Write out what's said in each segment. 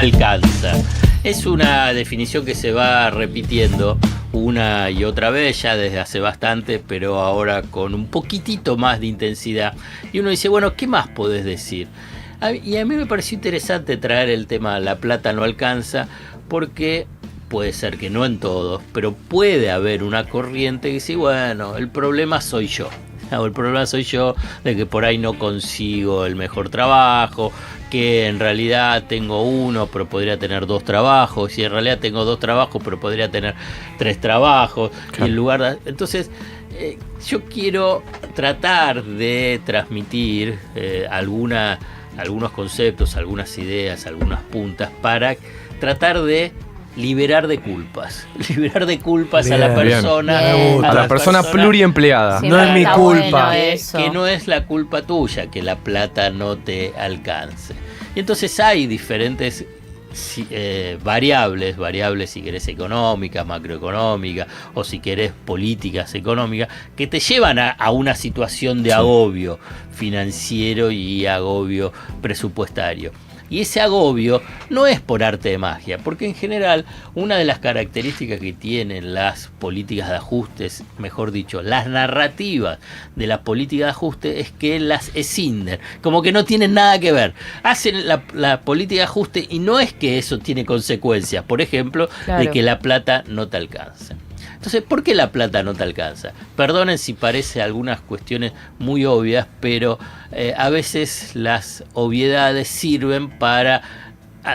alcanza. Es una definición que se va repitiendo una y otra vez ya desde hace bastante, pero ahora con un poquitito más de intensidad. Y uno dice, bueno, ¿qué más podés decir? Y a mí me pareció interesante traer el tema la plata no alcanza, porque puede ser que no en todos, pero puede haber una corriente que dice, bueno, el problema soy yo. O el problema soy yo de que por ahí no consigo el mejor trabajo, que en realidad tengo uno pero podría tener 2 trabajos, y en realidad tengo 2 trabajos pero podría tener 3 trabajos. Claro. Y en lugar de... Entonces yo quiero tratar de transmitir algunos conceptos, algunas ideas, algunas puntas para tratar de liberar de culpas bien, a la persona, bien. A la persona pluriempleada. Sí, no es mi culpa. Que no es la culpa tuya que la plata no te alcance. Y entonces hay diferentes variables, si querés económicas, macroeconómicas, o si querés políticas económicas, que te llevan a una situación de agobio financiero y agobio presupuestario. Y ese agobio no es por arte de magia, porque en general una de las características que tienen las políticas de ajustes, mejor dicho, las narrativas de las políticas de ajuste, es que las escinden, como que no tienen nada que ver. Hacen la política de ajuste y no es que eso tiene consecuencias, por ejemplo, claro, de que la plata no te alcance. Entonces, ¿por qué la plata no te alcanza? Perdonen si parece algunas cuestiones muy obvias, pero a veces las obviedades sirven para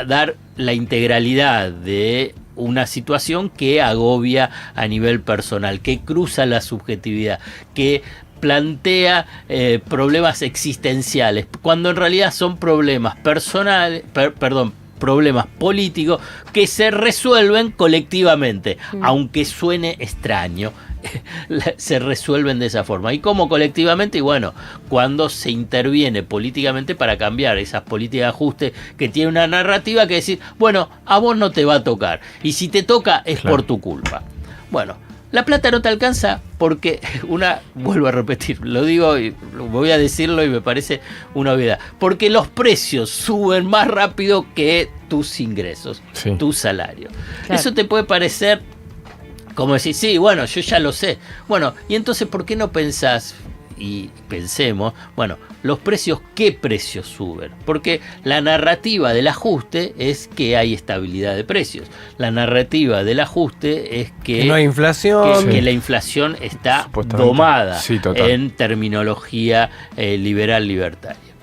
dar la integralidad de una situación que agobia a nivel personal, que cruza la subjetividad, que plantea problemas existenciales, cuando en realidad son problemas personales, problemas políticos que se resuelven colectivamente, aunque suene extraño, se resuelven de esa forma. ¿Y cómo colectivamente? Y bueno, cuando se interviene políticamente para cambiar esas políticas de ajuste que tiene una narrativa que decir, bueno, a vos no te va a tocar, y si te toca es claro, por tu culpa. Bueno, la plata no te alcanza porque vuelvo a repetir, lo digo y voy a decirlo y me parece una obviedad, porque los precios suben más rápido que tus ingresos, sí, tu salario. Claro. Eso te puede parecer como decir, sí, bueno, yo ya lo sé. Bueno, y entonces, ¿por qué no pensás? Y pensemos, bueno, los precios, ¿qué precios suben? Porque la narrativa del ajuste es que hay estabilidad de precios. La narrativa del ajuste es que no hay inflación. Que la inflación está domada, sí, en terminología liberal libertaria.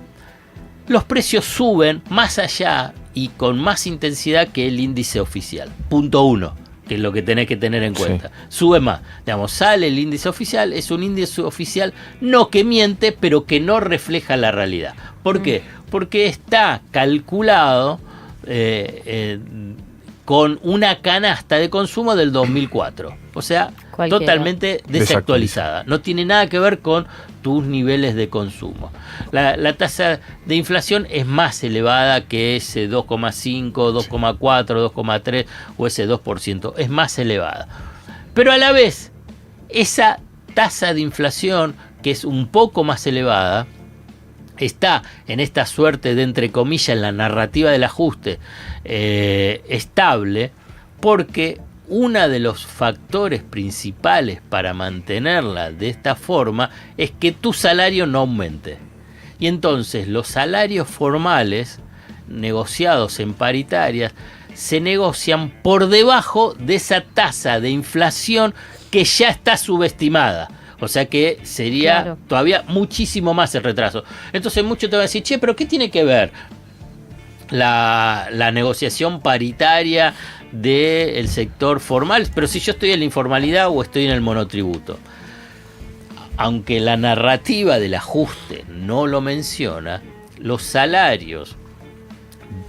Los precios suben más allá y con más intensidad que el índice oficial. Punto 1. Que es lo que tenés que tener en cuenta. Sí. Sube más. Digamos, sale el índice oficial, es un índice oficial no que miente, pero que no refleja la realidad. ¿Por qué? Porque está calculado con una canasta de consumo del 2004. O sea, cualquiera, totalmente desactualizada. No tiene nada que ver con tus niveles de consumo. La tasa de inflación es más elevada que ese 2,5, 2,4, 2,3 o ese 2%. Es más elevada. Pero a la vez, esa tasa de inflación, que es un poco más elevada, está en esta suerte de, entre comillas, en la narrativa del ajuste estable, porque uno de los factores principales para mantenerla de esta forma es que tu salario no aumente. Y entonces los salarios formales negociados en paritarias se negocian por debajo de esa tasa de inflación que ya está subestimada. O sea que sería claro, todavía muchísimo más el retraso. Entonces muchos te van a decir, che, pero ¿qué tiene que ver la negociación paritaria del sector formal? Pero si yo estoy en la informalidad o estoy en el monotributo. Aunque la narrativa del ajuste no lo menciona, los salarios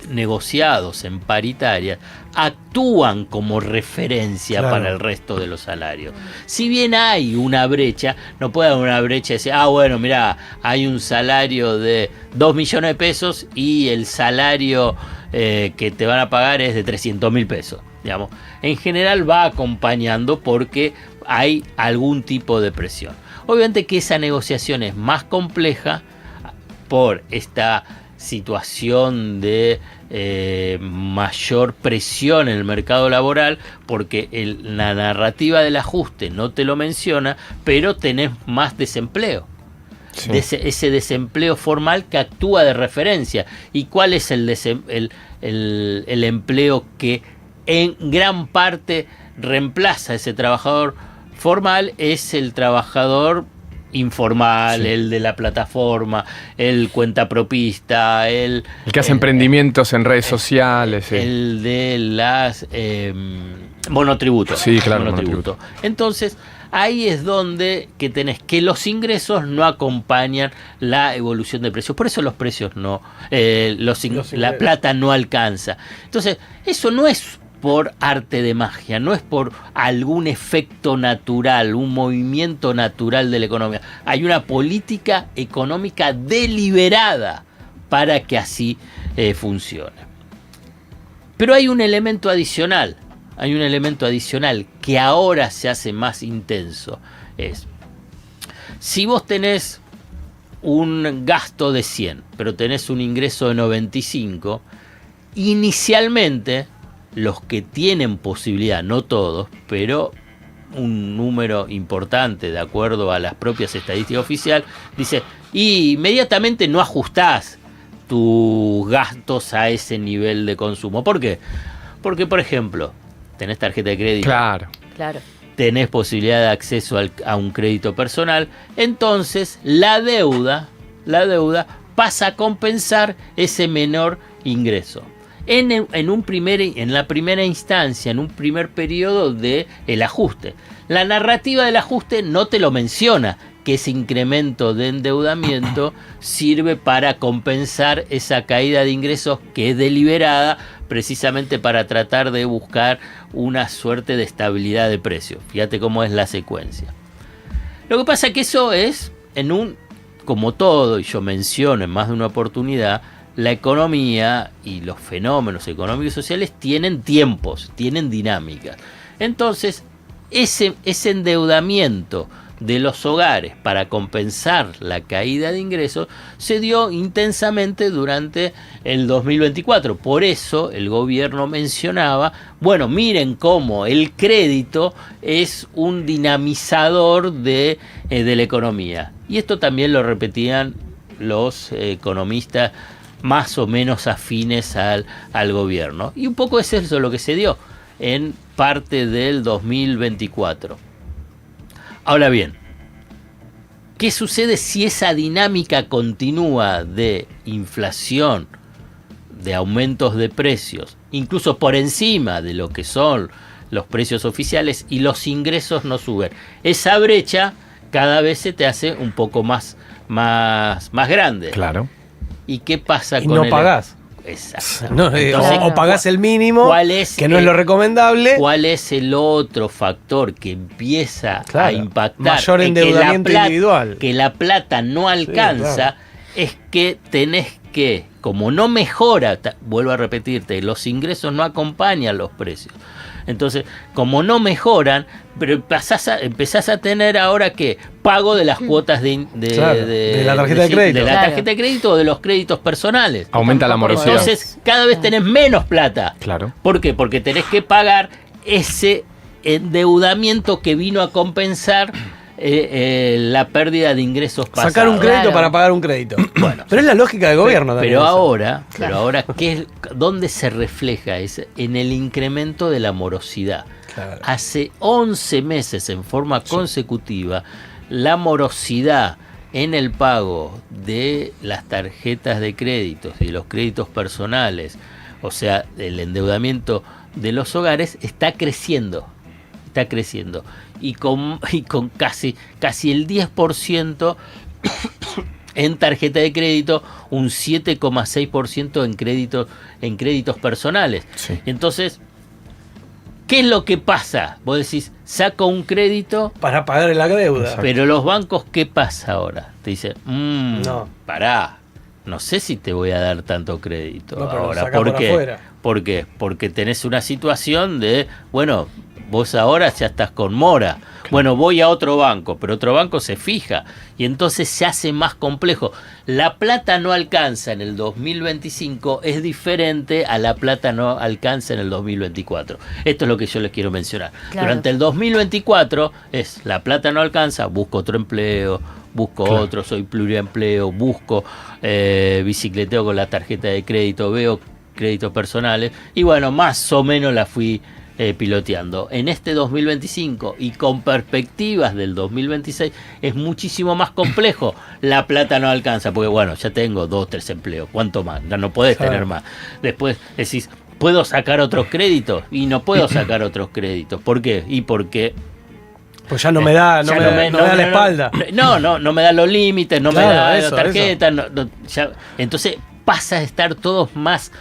negociados en paritarias actúan como referencia, claro, para el resto de los salarios. Si bien hay una brecha, no puede haber una brecha de decir, bueno, mirá, hay un salario de 2 millones de pesos y el salario que te van a pagar es de 300.000 pesos. Digamos, en general va acompañando porque hay algún tipo de presión. Obviamente que esa negociación es más compleja por esta situación de mayor presión en el mercado laboral, porque la narrativa del ajuste no te lo menciona, pero tenés más desempleo. Sí. Ese desempleo formal que actúa de referencia. ¿Y cuál es el empleo que en gran parte reemplaza a ese trabajador formal? Es el trabajador informal, sí. El de la plataforma, el cuentapropista, el que hace emprendimientos en redes sociales. El de las monotributos. Sí, claro, monotributo. Entonces, ahí es donde que tenés que los ingresos no acompañan la evolución de precios. Por eso los precios no, la plata no alcanza. Entonces, eso no es por arte de magia, no es por algún efecto natural, un movimiento natural de la economía. Hay una política económica deliberada para que así funcione. Pero hay un elemento adicional. Que ahora se hace más intenso. Si vos tenés un gasto de 100, pero tenés un ingreso de 95, inicialmente los que tienen posibilidad, no todos, pero un número importante de acuerdo a las propias estadísticas oficiales, dice, y inmediatamente no ajustás tus gastos a ese nivel de consumo. ¿Por qué? Porque, por ejemplo, tenés tarjeta de crédito. Claro. Tenés posibilidad de acceso a un crédito personal. Entonces, la deuda pasa a compensar ese menor ingreso. En la primera instancia, en un primer periodo del ajuste. La narrativa del ajuste no te lo menciona, que ese incremento de endeudamiento sirve para compensar esa caída de ingresos que es deliberada, precisamente para tratar de buscar una suerte de estabilidad de precios. Fíjate cómo es la secuencia. Lo que pasa es que eso es, como todo, y yo menciono en más de una oportunidad, la economía y los fenómenos económicos y sociales tienen tiempos, tienen dinámicas. Entonces, ese endeudamiento de los hogares para compensar la caída de ingresos se dio intensamente durante el 2024. Por eso el gobierno mencionaba, bueno, miren cómo el crédito es un dinamizador de la economía. Y esto también lo repetían los economistas más o menos afines al gobierno. Y un poco es eso lo que se dio en parte del 2024. Ahora bien, ¿qué sucede si esa dinámica continúa de inflación, de aumentos de precios, incluso por encima de lo que son los precios oficiales y los ingresos no suben? Esa brecha cada vez se te hace un poco más grande. Claro. ¿Y qué pasa con no pagás? Exacto. No, entonces, o pagás el mínimo, que no es lo recomendable. ¿Cuál es el otro factor que empieza a impactar? Mayor endeudamiento individual. Que la plata no alcanza, sí, claro. Es que tenés que, como no mejora, vuelvo a repetirte, los ingresos no acompañan los precios. Entonces, como no mejoran, pero empezás a tener ahora que pago de las cuotas de la tarjeta de crédito. De la tarjeta de crédito o de los créditos personales. Aumenta la morosidad. Entonces, cada vez tenés menos plata. Claro. ¿Por qué? Porque tenés que pagar ese endeudamiento que vino a compensar la pérdida de ingresos pasados. Sacar un crédito para pagar un crédito. Bueno, pero es la lógica del gobierno también. Pero ahora, ¿dónde se refleja eso? En el incremento de la morosidad. Claro. Hace 11 meses en forma consecutiva, la morosidad en el pago de las tarjetas de créditos y los créditos personales, o sea, el endeudamiento de los hogares, está creciendo. Y con casi el 10% en tarjeta de crédito, un 7,6% en créditos personales. Sí. Entonces, ¿qué es lo que pasa? Vos decís, saco un crédito para pagar la deuda. Exacto. Pero los bancos, ¿qué pasa ahora? Te dicen, pará, no sé si te voy a dar tanto crédito ahora. ¿Por qué? ¿Por qué? Porque tenés una situación de, bueno, vos ahora ya estás con mora, Bueno, voy a otro banco, pero otro banco se fija y entonces se hace más complejo. La plata no alcanza en el 2025 es diferente a la plata no alcanza en el 2024. Esto es lo que yo les quiero mencionar. Claro. Durante el 2024 es la plata no alcanza, busco otro empleo, busco otro, soy pluriempleo, busco bicicleteo con la tarjeta de crédito, veo créditos personales y bueno, más o menos la fui piloteando. En este 2025 y con perspectivas del 2026 es muchísimo más complejo. La plata no alcanza porque bueno, ya tengo 2, 3 empleos, ¿cuánto más? Ya no podés tener más. Después decís, ¿puedo sacar otros créditos? Y no puedo sacar otros créditos. ¿Por qué? Y porque pues ya no me da, no me da la espalda. No me da los límites, no me da la tarjeta. Entonces pasa a estar todos más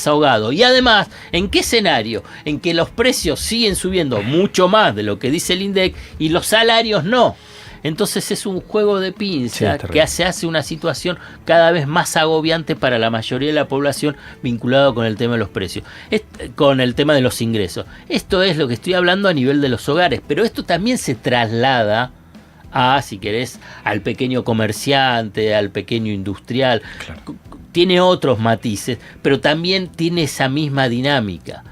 ahogados. Y además, ¿en qué escenario? En que los precios siguen subiendo mucho más de lo que dice el INDEC y los salarios no. Entonces es un juego de pinza que se hace una situación cada vez más agobiante para la mayoría de la población vinculado con el tema de los precios, con el tema de los ingresos. Esto es lo que estoy hablando a nivel de los hogares, pero esto también se traslada a, si querés, al pequeño comerciante, al pequeño industrial. Claro. Tiene otros matices, pero también tiene esa misma dinámica.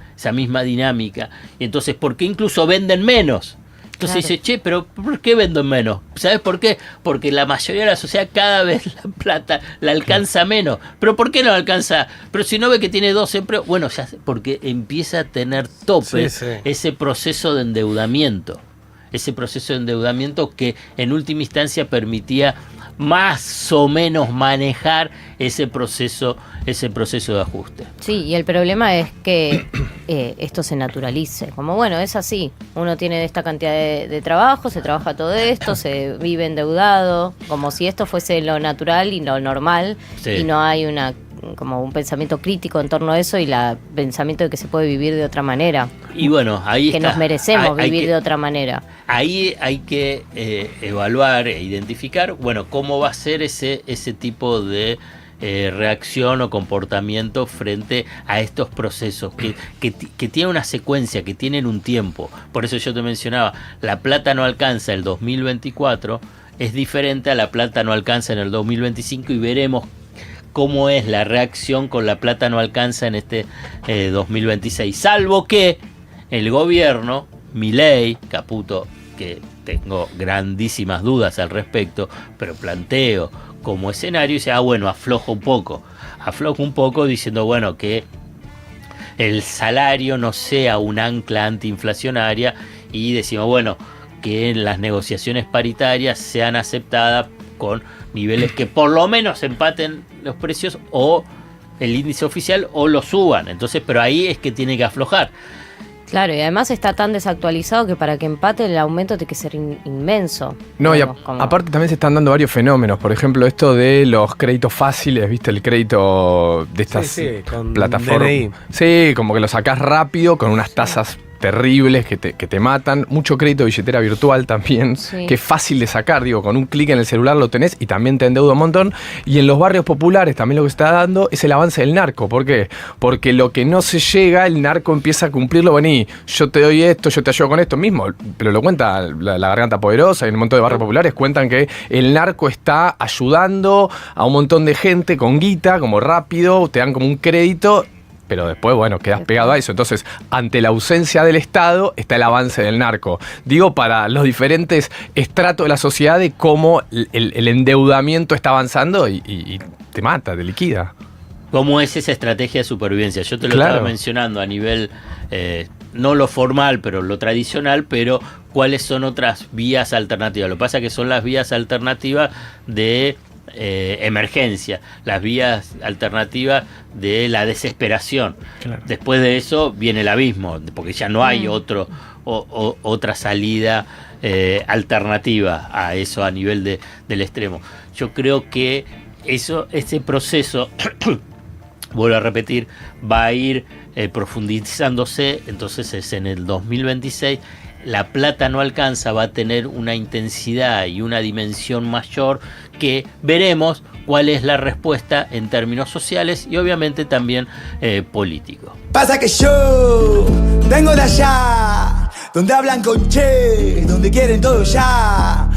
Y entonces, ¿por qué incluso venden menos? Entonces dice, che, pero ¿por qué venden menos? ¿Sabes por qué? Porque la mayoría de la sociedad cada vez la plata la alcanza menos. ¿Pero por qué no alcanza? Pero si no ve que tiene 2 empleos, bueno, ya porque empieza a tener tope ese proceso de endeudamiento. Ese proceso de endeudamiento que en última instancia permitía más o menos manejar ese proceso de ajuste. Sí, y el problema es que esto se naturalice. Como bueno, es así. Uno tiene esta cantidad de trabajo, se trabaja todo esto, se vive endeudado, como si esto fuese lo natural y lo normal, y no hay como un pensamiento crítico en torno a eso y el pensamiento de que se puede vivir de otra manera. Y bueno, ahí que nos merecemos vivir de otra manera. Ahí hay que evaluar e identificar, bueno, cómo va a ser ese tipo de reacción o comportamiento frente a estos procesos que tienen una secuencia, que tienen un tiempo. Por eso yo te mencionaba, la plata no alcanza el 2024, es diferente a la plata no alcanza en el 2025 y veremos cómo es la reacción con la plata no alcanza en este 2026, salvo que el gobierno, Milei, Caputo, que tengo grandísimas dudas al respecto, pero planteo como escenario y dice, bueno, aflojo un poco diciendo, bueno, que el salario no sea un ancla antiinflacionaria y decimos, bueno, que las negociaciones paritarias sean aceptadas con niveles que por lo menos empaten los precios o el índice oficial o lo suban. Entonces, pero ahí es que tiene que aflojar. Claro, y además está tan desactualizado que para que empate el aumento tiene que ser inmenso. No, digamos, y aparte también se están dando varios fenómenos. Por ejemplo, esto de los créditos fáciles, ¿viste? El crédito de estas plataformas. DNI. Sí, como que lo sacás rápido con unas tasas terribles que te matan. Mucho crédito de billetera virtual también, que es fácil de sacar. Digo, con un clic en el celular lo tenés y también te endeuda un montón. Y en los barrios populares también lo que se está dando es el avance del narco. ¿Por qué? Porque lo que no se llega, el narco empieza a cumplirlo. Vení, yo te doy esto, yo te ayudo con esto mismo. Pero lo cuenta la Garganta Poderosa y en un montón de barrios populares cuentan que el narco está ayudando a un montón de gente con guita, como rápido, te dan como un crédito. Pero después, bueno, quedas pegado a eso. Entonces, ante la ausencia del Estado, está el avance del narco. Digo, para los diferentes estratos de la sociedad de cómo el endeudamiento está avanzando y te mata, te liquida. ¿Cómo es esa estrategia de supervivencia? Yo te lo estaba mencionando a nivel, no lo formal, pero lo tradicional, pero cuáles son otras vías alternativas. Lo que pasa es que son las vías alternativas de emergencia, las vías alternativas de la desesperación. Claro. Después de eso viene el abismo, porque ya no hay otra salida alternativa a eso a nivel del extremo. Yo creo que ese proceso, vuelvo a repetir, va a ir profundizándose. Entonces es en el 2026 la plata no alcanza, va a tener una intensidad y una dimensión mayor que veremos cuál es la respuesta en términos sociales y obviamente también políticos. Pasa que yo vengo de allá, donde hablan con che, donde quieren todo ya.